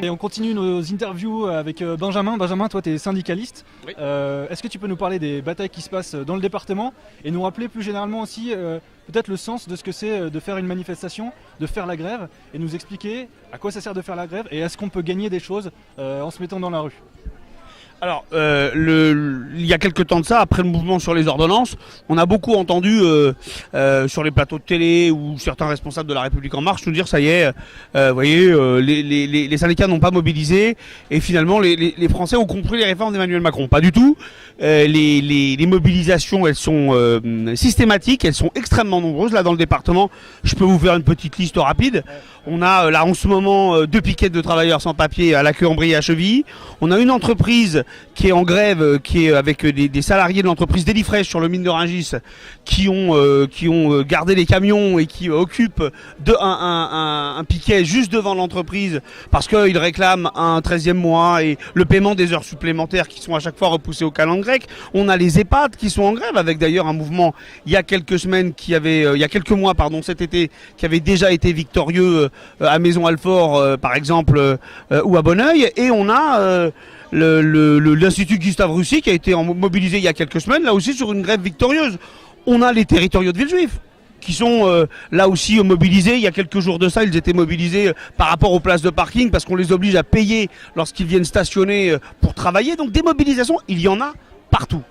Et on continue nos interviews avec Benjamin. Benjamin, toi tu es syndicaliste. Oui. Est-ce que tu peux nous parler des batailles qui se passent dans le département et nous rappeler plus généralement aussi peut-être le sens de ce que c'est de faire une manifestation, de faire la grève et nous expliquer à quoi ça sert de faire la grève et est-ce qu'on peut gagner des choses en se mettant dans la rue? Alors, il y a quelques temps de ça, après le mouvement sur les ordonnances, on a beaucoup entendu sur les plateaux de télé ou certains responsables de La République En Marche nous dire ça y est, vous voyez, les syndicats n'ont pas mobilisé et finalement les Français ont compris les réformes d'Emmanuel Macron. Pas du tout. Les mobilisations, elles sont systématiques, elles sont extrêmement nombreuses. Là, dans le département, je peux vous faire une petite liste rapide. On a là en ce moment 2 piquettes de travailleurs sans papier à la Queue-en-Brie et à Chevilly. On a une entreprise qui est en grève, qui est avec des salariés de l'entreprise Delifresh sur le mine de Rungis, qui ont gardé les camions et qui occupent un piquet juste devant l'entreprise parce qu'ils réclament un 13e mois et le paiement des heures supplémentaires qui sont à chaque fois repoussées au calendrier grec. On a les EHPAD qui sont en grève avec d'ailleurs un mouvement il y a quelques semaines il y a quelques mois cet été qui avait déjà été victorieux à Maison-Alfort par exemple ou à Bonneuil, et on a l'Institut Gustave Roussy qui a été mobilisé il y a quelques semaines là aussi sur une grève victorieuse. On a les territoriaux de Villejuif qui sont là aussi mobilisés. Il y a quelques jours de ça, ils étaient mobilisés par rapport aux places de parking parce qu'on les oblige à payer lorsqu'ils viennent stationner pour travailler. Donc des mobilisations, il y en a partout.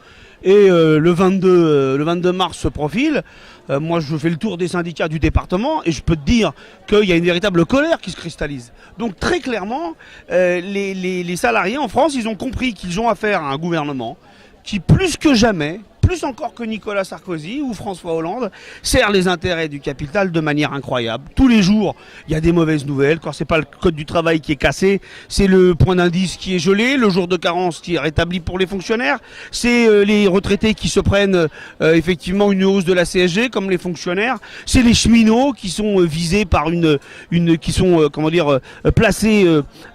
Et le 22 mars se profile. Moi, je fais le tour des syndicats du département et je peux te dire qu'il y a une véritable colère qui se cristallise. Donc très clairement, les salariés en France, ils ont compris qu'ils ont affaire à un gouvernement qui, plus que jamais, plus encore que Nicolas Sarkozy ou François Hollande, sert les intérêts du capital de manière incroyable. Tous les jours, il y a des mauvaises nouvelles. Quand c'est pas le code du travail qui est cassé, c'est le point d'indice qui est gelé, le jour de carence qui est rétabli pour les fonctionnaires, c'est les retraités qui se prennent effectivement une hausse de la CSG comme les fonctionnaires, c'est les cheminots qui sont visés par qui sont placés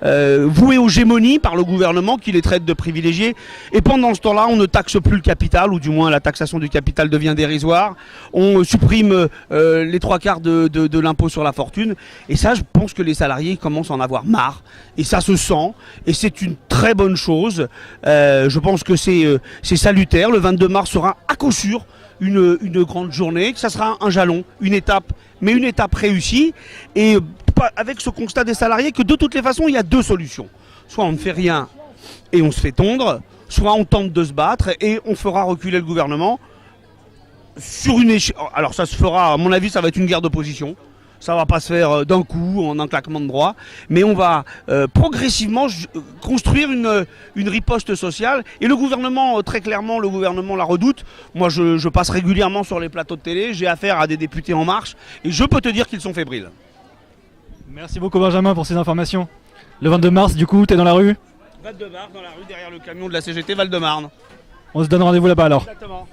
voués aux gémonies par le gouvernement qui les traite de privilégiés. Et pendant ce temps-là, on ne taxe plus le capital, ou du moins la taxation du capital devient dérisoire. On supprime les 3/4 de l'impôt sur la fortune. Et ça, je pense que les salariés commencent à en avoir marre. Et ça se sent. Et c'est une très bonne chose. Je pense que c'est salutaire. Le 22 mars sera à coup sûr une grande journée. Que ça sera un jalon, une étape, mais une étape réussie. Et avec ce constat des salariés que de toutes les façons, il y a 2 solutions. Soit on ne fait rien et on se fait tondre, soit on tente de se battre et on fera reculer le gouvernement sur une échelle. Alors ça se fera, à mon avis, ça va être une guerre d'opposition. Ça va pas se faire d'un coup, en un claquement de doigts, mais on va progressivement construire une riposte sociale. Et le gouvernement, très clairement, le gouvernement la redoute. Moi, je passe régulièrement sur les plateaux de télé, j'ai affaire à des députés En Marche, et je peux te dire qu'ils sont fébriles. Merci beaucoup Benjamin pour ces informations. Le 22 mars, du coup, tu es dans la rue? Val-de-Marne, dans la rue derrière le camion de la CGT Val-de-Marne. On se donne rendez-vous là-bas alors. Exactement.